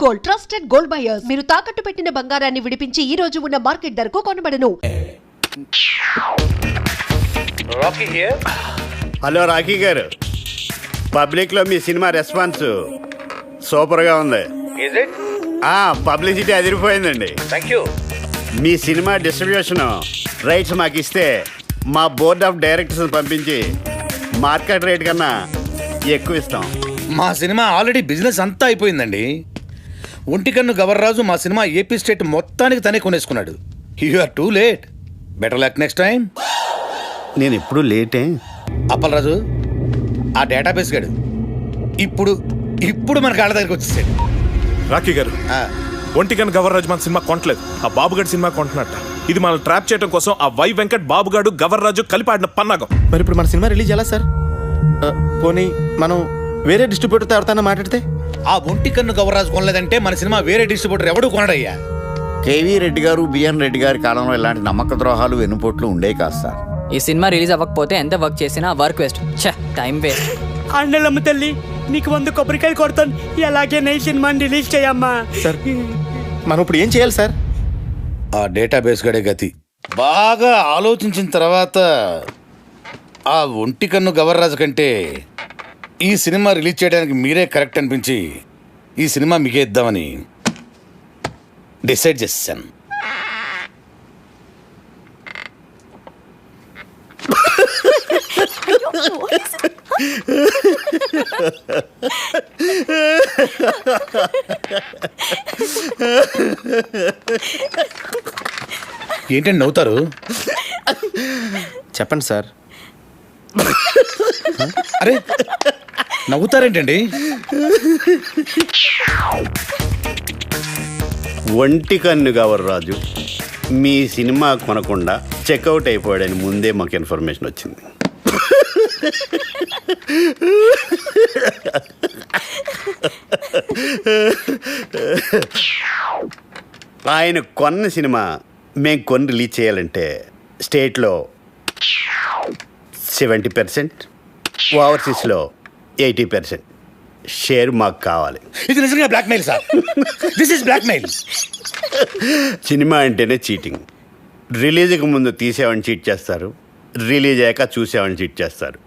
Gold, trusted gold buyers. మీరు తాకట్టు పెట్టిన బంగారాన్ని విడిపించి ఈ రోజు ఉన్న మార్కెట్ ధరకు కొనబడను. హలో రాఖీ గారు, పబ్లిక్ లో మీ సినిమా రెస్పాన్స్ సూపర్ గా ఉంది. పబ్లిసిటీ అదిరిపోయిందండి. మీ సినిమా డిస్ట్రిబ్యూషన్ రైట్స్ మాకు ఇస్తే మా బోర్డ్ ఆఫ్ డైరెక్టర్స్ పంపించి మార్కెట్ రేట్ కన్నా ఎక్కువ ఇస్తాం. మా సినిమా ఆల్రెడీ బిజినెస్ అంతా అయిపోయిందండి. ఒంటికన్ను గవర్రాజు మా సినిమా ఏపీ స్టేట్ మొత్తానికి తనే కొనేసుకున్నాడు. You are too late. Better luck next time. నేను ఎప్పుడు లేటే. అప్పలరాజు, ఆ డేటాబేస్ గాడు ఇప్పుడు మన కాళ్ళ దగ్గరికి వచ్చేసాడు. రాఖీ గారు, ఒంటికన్ను గవర్రాజు మన సినిమా కొనట్లేదు, ఆ బాబుగాడి సినిమా కొంటున్నట్ట. ఇది మనం ట్రాప్ చేయడం కోసం ఆ వై వెంకట్ బాబుగాడు గవర్రాజు కలిపి ఆడిన పన్నాగం. మరి ఇప్పుడు మన సినిమా రిలీజ్ ఎలా సార్? పోనీ మనం వేరే డిస్ట్రిబ్యూటర్తో ఎవరితో మాట్లాడితే? ఆ ఒంటికన్ను గవర్రాజు కొనలేదంటే మన సినిమా వేరే డిస్ట్రిబ్యూటర్ ఎవడు కొనడయ్యా. కేవీ రెడ్డి గారు, బిఎన్ రెడ్డి గారి కాలంలో ఇలాంటి నమ్మక ద్రోహాలు వెన్నుపోట్లు ఉండేవి కాదు సార్. ఈ సినిమా రిలీజ్ అవ్వకపోతే ఎంత వర్క్ చేసినా వర్క్ వేస్ట్, టైం వేస్ట్. అండలమ్మ తల్లి, నీకు 100 కొబ్బరికాయలు కొడతాను. ఎలాగే నై సినిమాని రిలీజ్ చేయమ్మా. సార్ మనం ఇప్పుడు ఏం చేయాలి సార్? ఆ డేటాబేస్ గడే గతి. బాగా ఆలోచించిన తర్వాత ఆ ఒంటికన్ను గవర్రాజు కంటే ఈ సినిమా రిలీజ్ చేయడానికి మీరే కరెక్ట్ అనిపించి ఈ సినిమా మీకే ఇద్దామని డిసైడ్ చేశాను. ఏంటండి నవ్వుతారు? చెప్పండి సార్. అరే నవ్వుతారేంటండి? ఒంటికన్ను గవర్రాజు మీ సినిమా కొనకుండా చెక్అవుట్ అయిపోయాడని ముందే మాకు ఇన్ఫర్మేషన్ వచ్చింది. ఆయన కొన్న సినిమా మేము కొని రిలీజ్ చేయాలంటే స్టేట్లో 70%, ఓవర్సీస్లో 80% షేర్ మాకు కావాలి. ఇది నిజంగా blackmail sir. This is blackmail. Cinema అంటేనే చీటింగ్. రిలీజ్కి ముందు తీసేవాడిని చీట్ చేస్తారు, రిలీజ్ అయ్యాక చూసేవాడిని చీట్ చేస్తారు.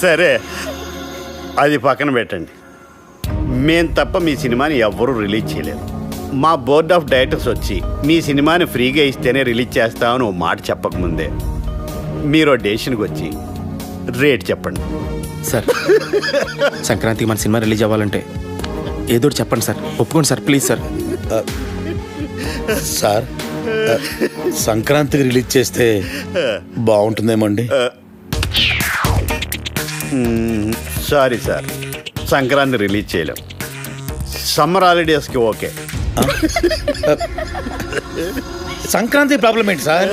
సరే, అది పక్కన పెట్టండి. మేం తప్ప మీ సినిమాని ఎవ్వరూ రిలీజ్ చేయలేరు. మా బోర్డ్ ఆఫ్ డైరెక్టర్స్ వచ్చి మీ సినిమాని ఫ్రీగా ఇస్తేనే రిలీజ్ చేస్తామని ఓ మాట చెప్పకముందే మీరు డెసిషన్కి వచ్చి రేట్ చెప్పండి. సార్ సంక్రాంతికి మన సినిమా రిలీజ్ అవ్వాలంటే ఏదో చెప్పండి సార్. ఒప్పుకోండి సార్, ప్లీజ్ సార్. సార్ సంక్రాంతికి రిలీజ్ చేస్తే బాగుంటుందేమో అండి. సారీ సార్, సంక్రాంతి రిలీజ్ చేయలేం. సమ్మర్ హాలిడేస్కి ఓకే. సంక్రాంతి ప్రాబ్లం ఏంటి సార్?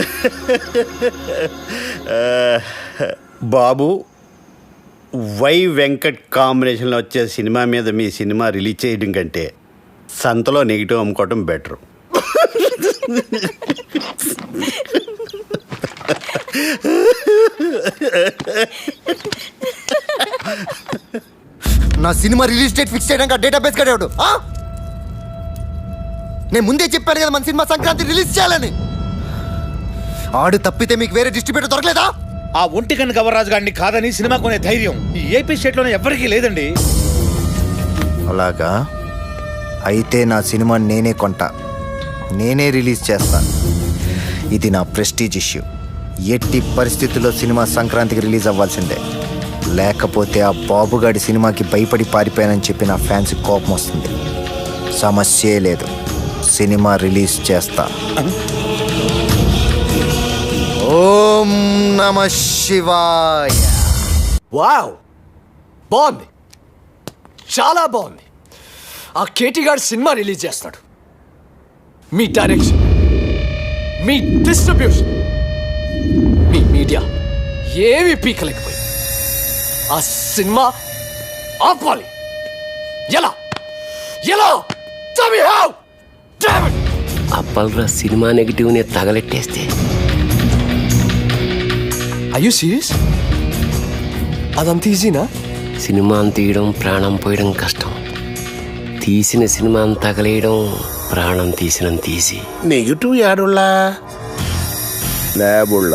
బాబు, వై వెంకట్ కాంబినేషన్లో వచ్చే సినిమా మీద మీ సినిమా రిలీజ్ చేయడం కంటే సంతలో నెగిటివ్ అమ్ముకోవటం బెటరు. నా సినిమా రిలీజ్ డేట్ ఫిక్స్ చేయడానికి డేటాబేస్ కడేవాడు. నేను ముందే చెప్పాను కదా మన సినిమా సంక్రాంతి రిలీజ్ చేయాలని. ఆడు తప్పితే మీకు వేరే డిస్ట్రిబ్యూటర్ దొరకలేదా? ఆ ఒంటికన్ను గవర్రాజు గారిని కాదని సినిమా కొనే ధైర్యం ఈ ఏపీ స్టేట్లోనే ఎవరికీ లేదండి. అలాగా అయితే నా సినిమా నేనే కొంటా, నేనే రిలీజ్ చేస్తా. ఇది నా ప్రెస్టీజ్ ఇష్యూ. ఎట్టి పరిస్థితుల్లో సినిమా సంక్రాంతికి రిలీజ్ అవ్వాల్సిందే. లేకపోతే ఆ బాబుగాడి సినిమాకి భయపడి పారిపోయానని చెప్పి నా ఫ్యాన్స్ కోపం వస్తుంది. సమస్యే లేదు, సినిమా రిలీజ్ చేస్తా. ఓం నమః శివాయ. వావ్, బాగుంది, చాలా బాగుంది. ఆ కేటీ గారు సినిమా రిలీజ్ చేస్తాడు. మీ డైరెక్షన్, మీ డిస్ట్రిబ్యూషన్, మీ మీడియా ఏమి పీకలేకపోయింది. ఆ సినిమా ఆపాలి. ఎలా ఎలా అప్పల్రా సినిమా నెగిటివ్ని తగలెట్టేస్తే. Are you serious? అదంత ఈజీనా? సినిమాని తీయడం ప్రాణం పోయడం కష్టం, తీసిన సినిమాని తగలేయడం ప్రాణం తీసినంత ఈజీ. నెగిటివ్ యాడుల్లా లేబుళ్ళ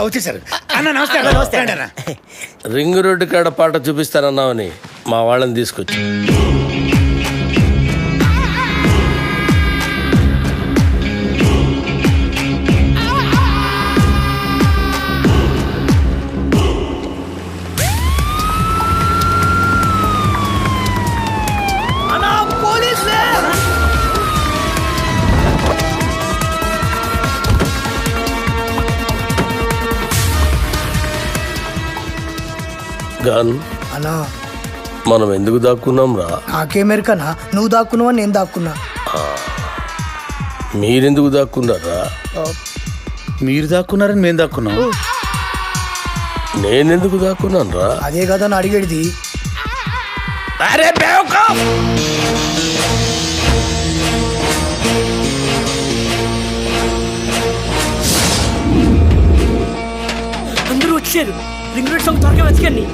వచ్చేసారు అన్న. నమస్తే అన్న. రింగ్ రోడ్డు కాడ పాట చూపిస్తానన్నావని మా వాళ్ళని తీసుకొచ్చి గన్ అన్నా మనం ఎందుకు దాక్కున్నాం రా? నాకేమెరికనా, నువ్వు దాక్కున్నావా నేను దాక్కున్నా? మీరెందుకు దాక్కున్నారా? మీరు దాక్కున్నారని మేము దాక్కున్నాం. నేనెందుకు దాక్కున్నాను రా? అదే కదా అని అడిగేది. అరే బేవకూఫ్! అందరూ వచ్చారు. రింగ్ రోడ్ సాంగ్ త్వరగా వెతకండి.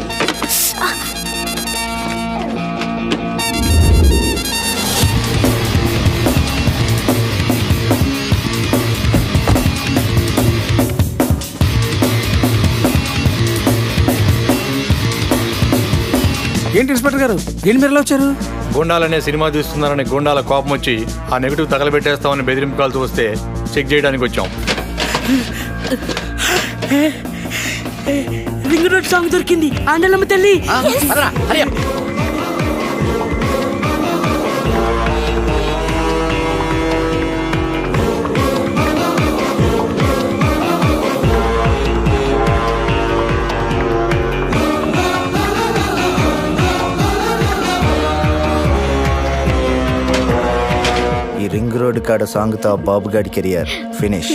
ఏంటి ఇన్స్పెక్టర్ గారు, ఏంటి మీరు వచ్చారు? గుండాలనే సినిమా తీస్తున్నారని గుండాల కోపం వచ్చి ఆ నెగిటివ్ తగలబెట్టేస్తామని బెదిరింపు కాల్తో వస్తే చెక్ చేయడానికి వచ్చాం. రింగ్ రోడ్ సాంగ్ దొరికింది. ఆండలమ్మ తల్లి. ఈ రింగ్ రోడ్ కాడ సాంగ్తో బాబుగాడి కెరియర్ ఫినిష్.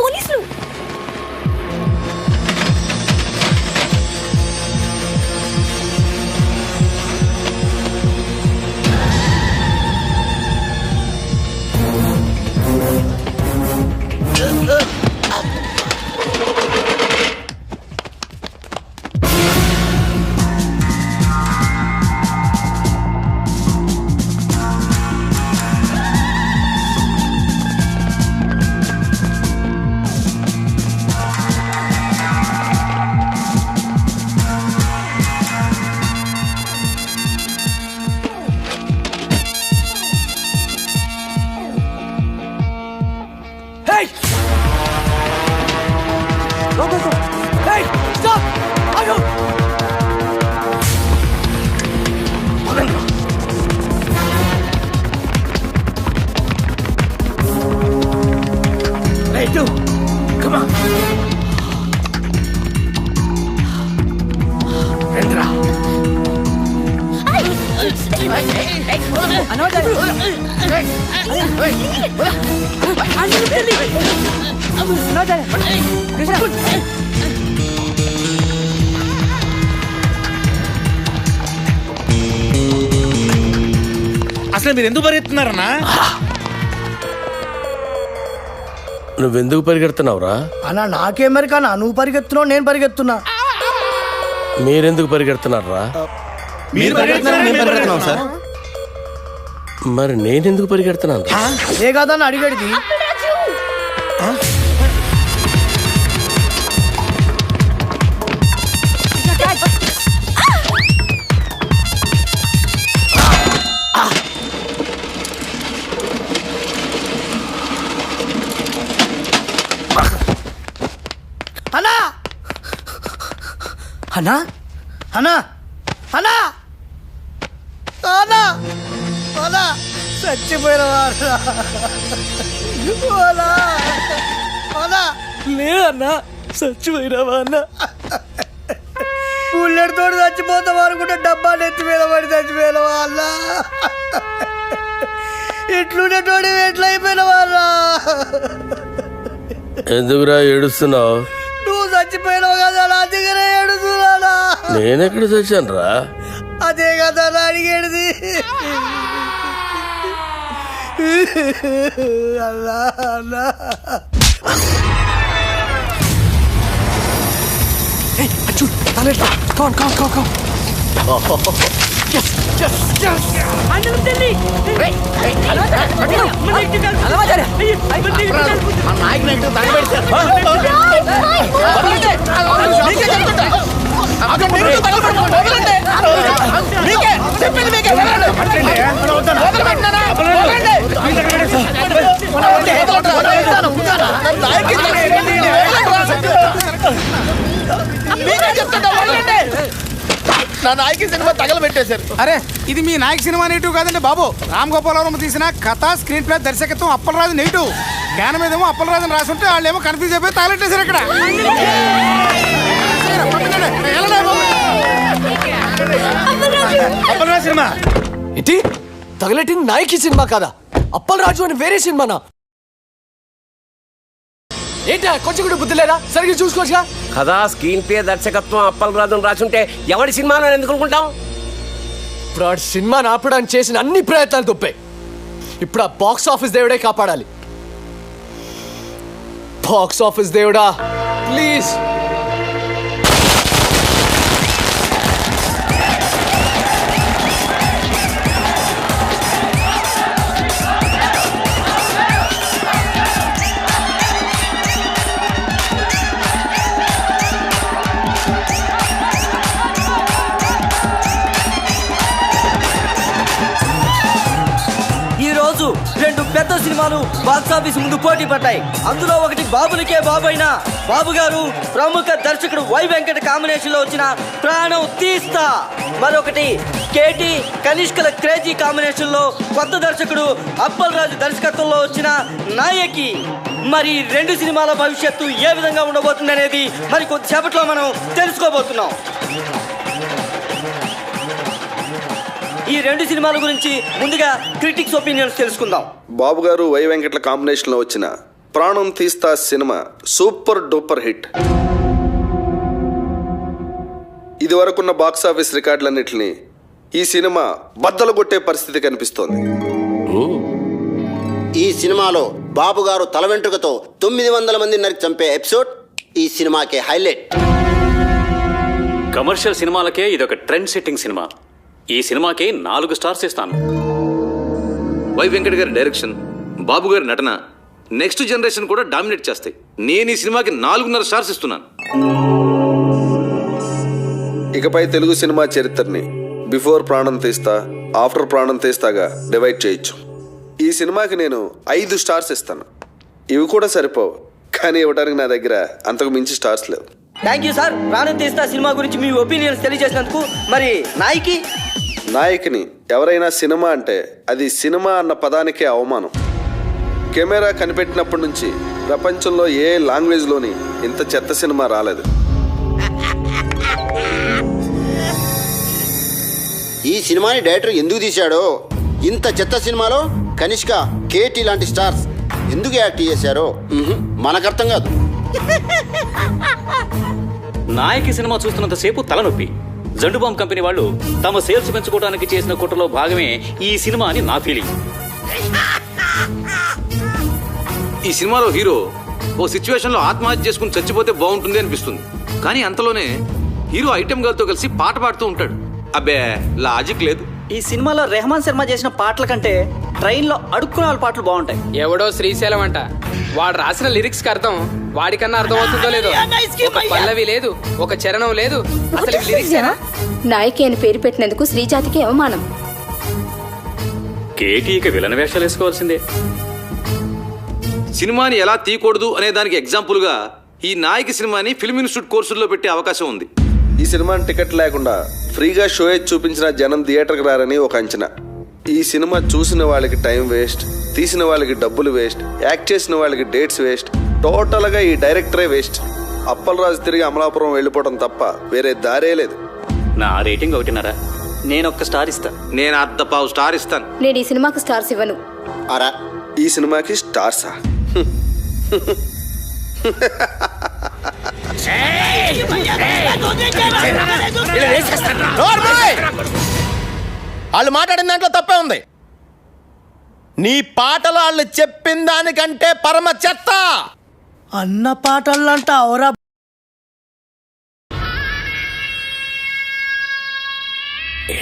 పోలీసులు. అసలు మీరు ఎందుకు పరిగెత్తున్నారన్నా? నువ్వెందుకు పరిగెడుతున్నావురా? అన్నా నాకేం మరి కానీ నువ్వు పరిగెత్తున్నావు నేను పరిగెత్తున్నా. మీరెందుకు పరిగెడుతున్నారా? సార్ మరి నేనెందుకు పరిగెడుతున్నాను? ఏ కాదని అడిగడిది. అన్నా అన్నా అన్నా అన్నా అన్నా అన్నా చచ్చిపోయిన లేదన్నా చచ్చిపోయినావా అన్న? బుల్లెట్ తోటి చచ్చిపోతావా అనుకుంటే డబ్బా నెత్తి మీద పడి చచ్చిపోయినవా అన్న? ఎట్లుండేటోడి ఎట్లయిపోయినవా అన్నా? ఎందుకురా ఏడుస్తున్నావు? నువ్వు చచ్చిపోయినావు కదా నా దగ్గర ఏడుస్తున్నానా? నేనెక్కడ చచ్చాను రా? అదే కదా నా అడిగేది. అల్లా అల్లా నా నాయకి సినిమా తగలబెట్టేశారు. అరే ఇది మీ నాయక్ సినిమా నెగిటివ్ కాదండి బాబు. రామ్ గోపాలవరం తీసిన కథ, స్క్రీన్ ప్లే, దర్శకత్వం అప్పలరాజు నెగిటివ్. జ్ఞానం ఏదేమో అప్పలరాజుని రాసుంటే వాళ్ళు ఏమో కన్ఫ్యూజ్ అయిపోయి తగలెట్టేశారు ఇక్కడ. అప్పలరాజు సినిమా ఏంటి తగలెట్టింది నాయకి సినిమా కాదా? అప్పలరాజు అని వేరే సినిమానా? ఏంటా కొంచెం కూడా బుద్ధి లేదా? సరిగ్గా చూసుకోవచ్చుగా. కదా స్క్రీన్ ప్లే దర్శకత్వం అప్పలరాజును రాసుంటే ఎవడి సినిమా ఎందుకు అనుకుంటాం? ఇప్పుడు ఆ సినిమాని ఆపడానికి చేసిన అన్ని ప్రయత్నాలు తప్పాయి. ఇప్పుడు ఆ బాక్స్ ఆఫీస్ దేవుడే కాపాడాలి. బాక్స్ ఆఫీస్ దేవుడా ప్లీజ్. రెండు పెద్ద సినిమాలు బాక్సాఫీస్ ముందు పోటీ పడ్డాయి. అందులో ఒకటి బాబులకే బాబు అయిన బాబు గారు ప్రముఖ దర్శకుడు వై వెంకట కాంబినేషన్ లో వచ్చిన ప్రాణం తీస్తా, మరొకటి కేటీ కనిష్కల క్రేజీ కాంబినేషన్ లో కొత్త దర్శకుడు అప్పలరాజు దర్శకత్వంలో వచ్చిన నాయకి. మరి రెండు సినిమాల భవిష్యత్తు ఏ విధంగా ఉండబోతుంది అనేది మరి కొద్దిసేపట్లో మనం తెలుసుకోబోతున్నాం. ఈ రెండు సినిమాల గురించి ముందుగా క్రిటిక్స్ ఒపీనియన్స్ తెలుసుకుందాం. బాబు గారు వై వెంకట్ల కాంబినేషన్లో వచ్చిన ప్రాణం తీస్తా సినిమా సూపర్ డూపర్ హిట్. ఇది వరకున్న బాక్సాఫీస్ రికార్డులన్నింటినీ ఈ సినిమా బద్దలు కొట్టే పరిస్థితి కనిపిస్తోంది. ఈ సినిమాలో బాబు గారు తల వెంట్రుకతో 900 మంది నరికి చంపే ఎపిసోడ్ ఈ సినిమాకే హైలైట్. కమర్షియల్ సినిమాలకే ఇదొక ట్రెండ్ సెట్టింగ్ సినిమా. ఈ సినిమాకి 4 స్టార్స్ ఇస్తాను. వై వెంకట్ గారి డైరెక్షన్, బాబు గారి నటన నెక్స్ట్ జనరేషన్ కూడా డామినేట్ చేస్తాయి. నేను ఈ సినిమాకి 4.5 స్టార్స్ ఇస్తున్నాను. ఇకపై తెలుగు సినిమా చరిత్రని బిఫోర్ ప్రాణం తీస్తా, ఆఫ్టర్ ప్రాణం తీస్తాగా డివైడ్ చేయొచ్చు. ఈ సినిమాకి నేను 5 స్టార్స్ ఇస్తాను. ఇవి కూడా సరిపోవు, కానీ ఇవ్వడానికి నా దగ్గర అంతకు మించి స్టార్స్ లేవు. Thank you sir. ప్రాణం తీస్తా సినిమా గురించి మీ ఒపీనియన్స్ తెలియజేసినందుకు. మరి నాయకిని ఎవరైనా సినిమా అంటే అది సినిమా అన్న పదానికే అవమానం. కెమెరా కనిపెట్టినప్పటి నుంచి ప్రపంచంలో ఏ లాంగ్వేజ్లోని ఇంత చెత్త సినిమా రాలేదు. ఈ సినిమాని డైరెక్టర్ ఎందుకు తీశాడో, ఇంత చెత్త సినిమాలో కనిష్క, కేటీ లాంటి స్టార్స్ ఎందుకు యాక్ట్ చేశారో మనకు అర్థం కాదు. నాయకి సినిమా చూస్తున్నంతసేపు తలనొప్పి. జండుబామ్ కంపెనీ వాళ్ళు తమ సేల్స్ పెంచుకోవడానికి చేసిన కుట్రలో భాగమే ఈ సినిమా అని నా ఫీలింగ్. ఈ సినిమాలో హీరో ఓ సిచ్యువేషన్ లో ఆత్మహత్య చేసుకుని చచ్చిపోతే బాగుంటుంది అనిపిస్తుంది. కానీ అంతలోనే హీరో ఐటెం గర్ల్ తో కలిసి పాట పాడుతూ ఉంటాడు. అబ్బే లాజిక్ లేదు. ఈ సినిమాలో రెహమాన్ శర్మ చేసిన పాటల కంటే ట్రైన్లో అడుక్కునే వాళ్ళ పాటలు బాగుంటాయి. ఎవడో శ్రీశైలం అంట, వాడు రాసిన లిరిక్స్ కి అర్థం వాడికన్నా అర్థం అవుతుందో లేదో. ఒక పల్లవి లేదు, ఒక చరణం లేదు, అసలు లిరిక్స్ నాయకి అని పేరు పెట్టినందుకు శ్రీజాతికి అవమానం. కేటీ ఇక విలన్ వేషాలు వేసుకోవాల్సిందే. సినిమాని ఎలా తీయకూడదు అనే దానికి ఎగ్జాంపుల్ గా ఈ నాయకి సినిమాని ఫిల్మ్ ఇన్స్టిట్యూట్ కోర్సుల్లో పెట్టే అవకాశం ఉంది. ఈ సినిమాని టికెట్ లేకుండా ఫ్రీగా షో చూపించిన జనం థియేటర్కి రారని ఒక అంచనా. ఈ సినిమా చూసిన వాళ్ళకి టైం వేస్ట్, తీసిన వాళ్ళకి డబ్బులు వేస్ట్, యాక్ట్ చేసిన వాళ్ళకి డేట్స్ వేస్ట్, టోటల్గా ఈ డైరెక్టరే వేస్ట్. అప్పలరాజు తిరిగి అమలాపురం వెళ్ళిపోవడం తప్ప వేరే దారే లేదు. నా రేటింగ్ 1.5. నేను ఒక్క స్టార్ ఇస్తాను. నేను 1/2 స్టార్ ఇస్తాను. నేను ఈ సినిమాకు స్టార్స్ ఇవ్వను. అరా ఈ సినిమాకి స్టార్సా? వాళ్ళు మాట్లాడిన దాంట్లో తప్పే ఉంది. నీ పాటలు వాళ్ళు చెప్పిన దానికంటే పరమ చెత్త. అన్న పాటలంట అవరా.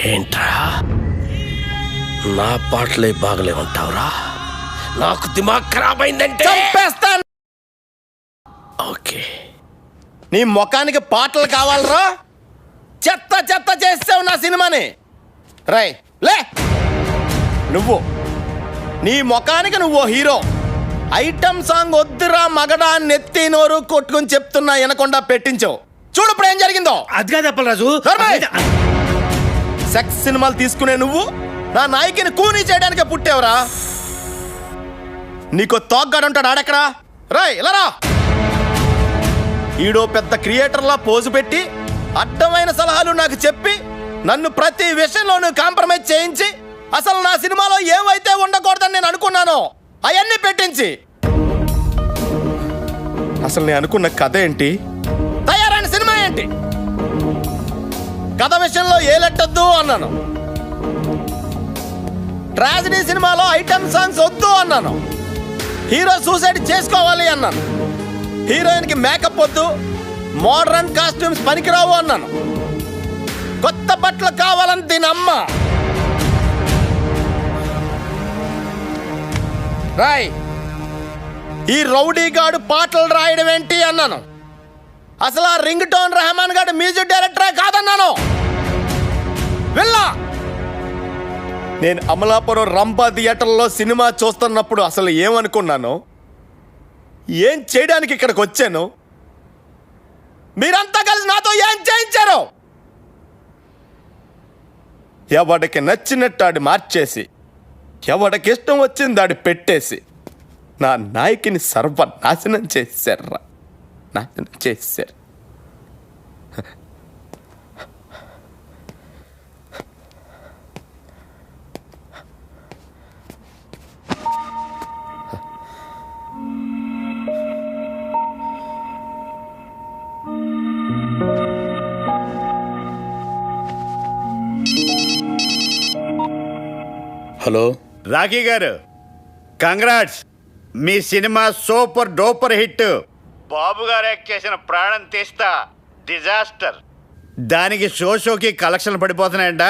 ఏంట్రా నా పాటలే బాగలే ఉంటావురా? నాకు దిమాగ్ ఖరాబ్ అయిందంటే చంపేస్తాను. ఓకే, నీ ముఖానికి పాటలు కావాలరా? చెత్త చెత్త చేసావు నా సినిమాని. రై లే, నువ్వు నీ ముఖానికి నువ్వు హీరో. ఐటమ్ సాంగ్ వద్దురా మగడా నెత్తి నోరు కొట్టుకుని చెప్తున్నా వినకుండా పెట్టించావు. చూడు ఇప్పుడు ఏం జరిగిందో. అది కాదు అప్పలరాజు. సెక్స్ సినిమాలు తీసుకునే నువ్వు నా నాయకిని కూనీ చేయడానికే పుట్టావురా. నీకో తోగ్గాడుంటాడు, ఆడెక్కడా? రాయ్ ఇలా రా. ఈడో పెద్ద క్రియేటర్లా పోజు పెట్టి అడ్డమైన సలహాలు నాకు చెప్పి నన్ను ప్రతి విషయంలోనూ కాంప్రమైజ్ చేయించి అసలు నా సినిమాలో ఏవైతే ఉండకూడదని నేను అనుకున్నానో అవన్నీ పెట్టించి అసలు నేను అనుకున్న కథ ఏంటి, తయారైన సినిమా ఏంటి? కథ విషయంలో ఏ లెట్టొద్దు అన్నాను. ట్రాజడీ సినిమాలో ఐటమ్ సాంగ్స్ వద్దు అన్నాను. హీరో సూసైడ్ చేసుకోవాలి అన్నాను. హీరోయిన్కి మేకప్ వద్దు, మోడర్న్ కాస్ట్యూమ్స్ పనికిరావు అన్నాను. కొత్త బట్టలు కావాలని దీని అమ్మ. రాయ్, ఈ రౌడీ గాడు పాటలు రాయడం ఏంటి అన్నాను. అసలు ఆ రింగ్ టోన్ రెహమాన్ గాడు మ్యూజిక్ డైరెక్టరే కాదన్నాను. వెళ్ళా. నేను అమలాపురం రంభా థియేటర్లో సినిమా చూస్తున్నప్పుడు అసలు ఏమనుకున్నాను, ఏం చేయడానికి ఇక్కడికి వచ్చాను, మీరంతా కలిసి నాతో ఏం చేయించారు? ఎవడికి నచ్చినట్టు ఆడి మార్చేసి, ఎవడికి ఇష్టం వచ్చింది ఆడి పెట్టేసి నా నాయకిని సర్వనాశనం చేశారా, నాశనం చేశారు. హలో రాఖీ గారు, కంగ్రాట్స్. మీ సినిమా సూపర్ డూపర్ హిట్. బాబు గారు యాక్ట్ చేసిన ప్రాణం తీస్తా డిజాస్టర్. దానికి షోకి కలెక్షన్లు పడిపోతున్నాయంట.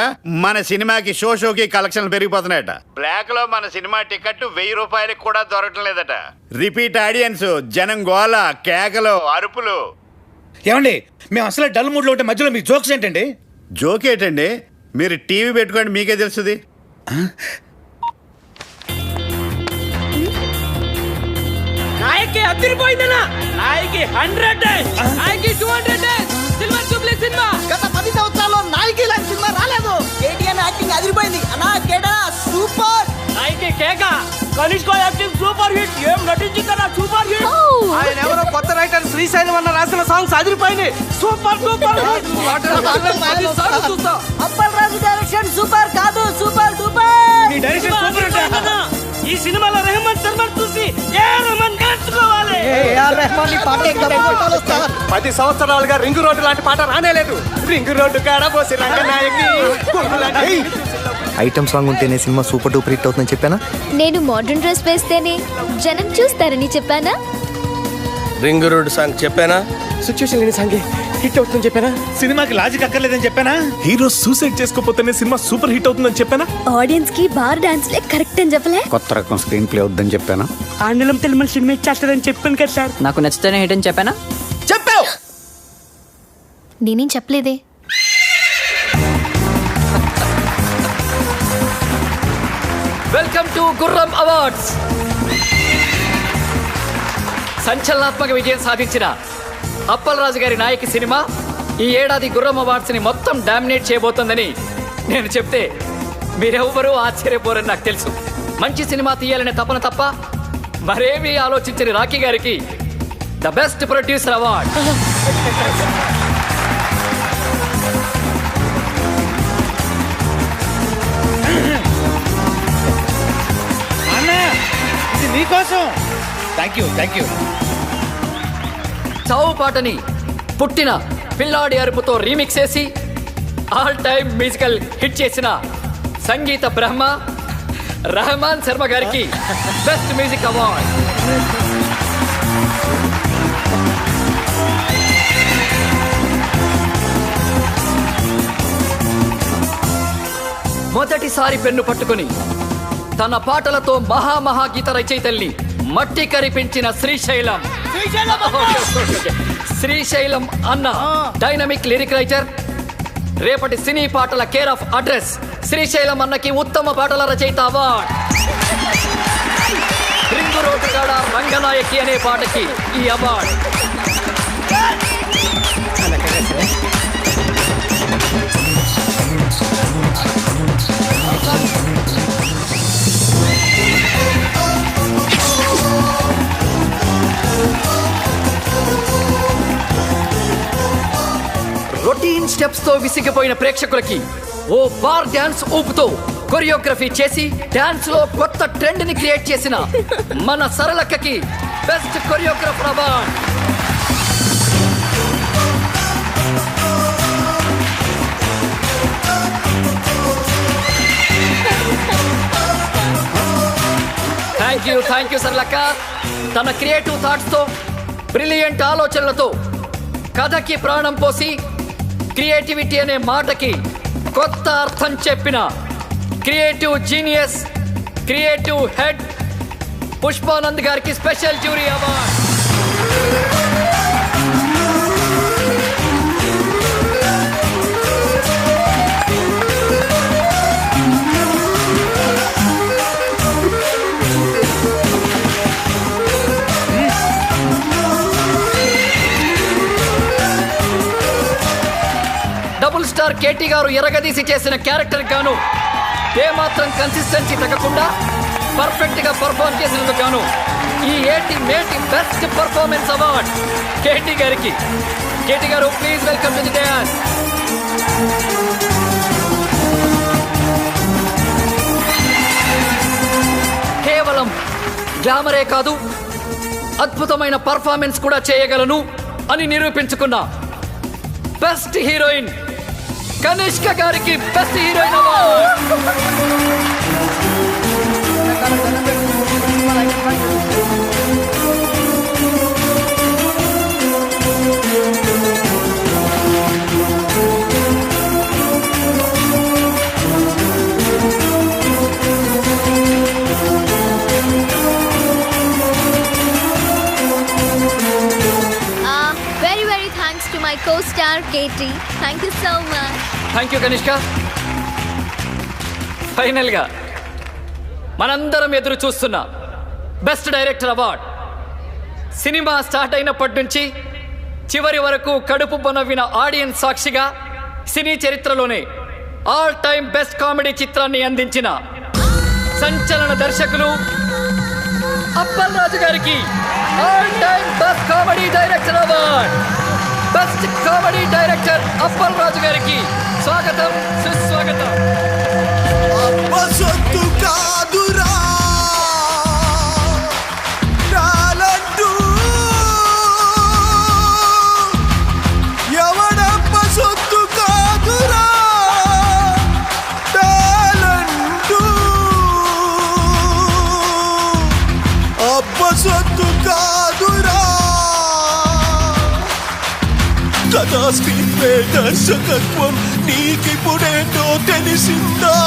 మన సినిమాకి షోకి కలెక్షన్లు పెరిగిపోతున్నాయట. బ్లాక్ లో మన సినిమా టికెట్ 1000 రూపాయలకి కూడా దొరకటం లేదట. రిపీట్ ఆడియన్స్, జనం గోల, కేకలు, అరుపులు. ఏమండి, మేము అసలు డల్ మూడ్ లో ఉంటే మధ్యలో మీ జోక్స్ ఏంటండి? జోక్ ఏంటండి? మీరు టీవీ పెట్టుకోండి, మీకే తెలుస్తుంది. నాయకి అదిరిపోయిందనా? నాయకి 100 డేస్, నాయకి 200 డేస్, సిల్వర్ జూబ్లీ సినిమా. గత 10 సంవత్సరాల్లో నాయకి లాంటి సినిమా రాలేదు. కేటీఆర్ యాక్టింగ్ అదిరిపోయింది అన్నా. కేడా సూపర్. నాయకి కేక కనిష్క యాక్టింగ్ సూపర్ హిట్. ఏం నటించిందన్నా సూపర్ హిట్. ఆయన ఎవరో కొత్త రైటర్ శ్రీశైలం అన్న రాసిన సాంగ్స్ అదిరిపోయినాయి. సూపర్ సూపర్ అప్పల్ రాజు డైరెక్షన్ సూపర్ కాదు, సూపర్ డూపర్. నీ డైరెక్షన్ సూపర్ ఉంటా. ఈ సినిమాలో రెహమాన్ శర్మను చూసి ఏ రెహమాన్ నేర్చుకోవాలి. 10 సంవత్సరాలుగా రింగు రోడ్డు లాంటి పాట రానేలేదు. రింగు రోడ్డు కాడ పోసి రంగనాయకి ఐటమ్ సాంగ్ ఉంటేనే సినిమా సూపర్ డూపర్ హిట్ అవుతుందని చెప్పానా? నేను మోడర్న్ డ్రెస్ వేస్తేనే జనం చూస్తారని చెప్పానా? రింగ్ రోడ్ సాంగ్ చెప్పానా? సిచ్యువేషన్ లేని సాంగ్ హిట్ అవుతుందని చెప్పానా? సినిమాకి లాజిక్ అక్కర్లేదని చెప్పానా? హీరో సూసైడ్ చేసుకోపోతేనే సినిమా సూపర్ హిట్ అవుతుందని చెప్పానా? ఆడియన్స్ కి బార్ డాన్స్ లే కరెక్ట్ అని చెప్పలే? కొత్త రకం స్క్రీన్ ప్లే వద్దని చెప్పానా? ఆండలం తెలుగు సినిమా ఇచ్చేస్తారని చెప్పాను కదా సార్. నాకు నచ్చితేనే హిట్ అని చెప్పానా? చెప్పావు. నేనేం చెప్పలేదే. వెల్కమ్ టు గుర్రం అవార్డ్స్. సంచలనాత్మక విజయం సాధించిన అప్పల్ రాజు గారి నాయకి సినిమా ఈ ఏడాది గుర్రం అవార్డ్స్ ని మొత్తం డామినేట్ చేయబోతోందని నేను చెప్తే మీరెవ్వరూ ఆశ్చర్యపోరని నాకు తెలుసు. మంచి సినిమా తీయాలనే తపన తప్ప మరేమీ ఆలోచించని రాకీ గారికి ద బెస్ట్ ప్రొడ్యూసర్ అవార్డ్. నీకోసం. Thank you. చావు పాటని పుట్టిన పిల్లాడి అరుపుతో రీమిక్స్ చేసి ఆల్ టైమ్ మ్యూజికల్ హిట్ చేసిన సంగీత బ్రహ్మ రెహమాన్ శర్మ గారికి బెస్ట్ మ్యూజిక్ అవార్డ్. మొదటిసారి పెన్ను పట్టుకుని తన పాటలతో మహాగీత రచయితల్ని మట్టి కరిపించిన శ్రీశైలం అన్న డైనమిక్ లిరిక్ రైటర్, రేపటి సినీ పాటల కేర్ ఆఫ్ అడ్రస్ శ్రీశైలం అన్నకి ఉత్తమ పాటల రచయిత అవార్డ్. రింగు రోడ్డు కాడ రంగనాయకి అనే పాటకి ఈ అవార్డ్. రొటీన్ స్టెప్స్ తో విసిగిపోయిన ప్రేక్షకులకి ఓ బార్ డాన్స్ ఊపుతో కొరియోగ్రఫీ చేసి డాన్స్ లో కొత్త ట్రెండ్ ని క్రియేట్ చేసిన మన సరళక్కకి best choreographer award. Thank you సరళక్క. తన క్రియేటివ్ థాట్స్ తో బ్రిలియంట్ ఆలోచనలతో కథకి ప్రాణం పోసి క్రియేటివిటీ అనే మాటకి కొత్త అర్థం చెప్పిన creative genius, creative head Pushpanand గారికి special jury award. Double star KT గారు ఎరగదీసి చేసిన క్యారెక్టర్ గాను ఏమాత్రం కన్సిస్టెన్సీ తగ్గకుండా పర్ఫెక్ట్ గా పర్ఫార్మ్ చేసినందుకు గాను ఈ మేటి బెస్ట్ పర్ఫార్మెన్స్ అవార్డ్ కేటీ గారికి. కేటీ గారు please welcome to the dance. కేవలం గ్లామరే కాదు, అద్భుతమైన పర్ఫార్మెన్స్ కూడా చేయగలను అని నిరూపించుకున్న బెస్ట్ హీరోయిన్ కనిష్క గారికి best heroine award. Very thanks to my co-star Katie. Thank you so much. Thank you Kanishka. Final గా మనందరం ఎదురు చూస్తున్న best director award. Cinema start అయినప్పటి నుంచి చివరి వరకు కడుపు బొనవిన ఆడియన్స్ సాక్షిగా సినీ చరిత్రలోనే ఆల్ టైమ్ బెస్ట్ కామెడీ చిత్రాన్ని అందించిన సంచలన దర్శకులు అప్పల్ రాజు గారికి all time best comedy director award. Best comedy director Appal Raju గారికి స్వాగతం, సుస్వాగతం. సొత్తు కాదురా నాలంటూ ఎవడప్ప సొత్తు కాదురా టాలెంటు అప్ప సొత్తు కాదురా కథా స్క్రీన్ ప్లే దర్శకత్వం నీకిప్పుడేంటో తెలిసిందా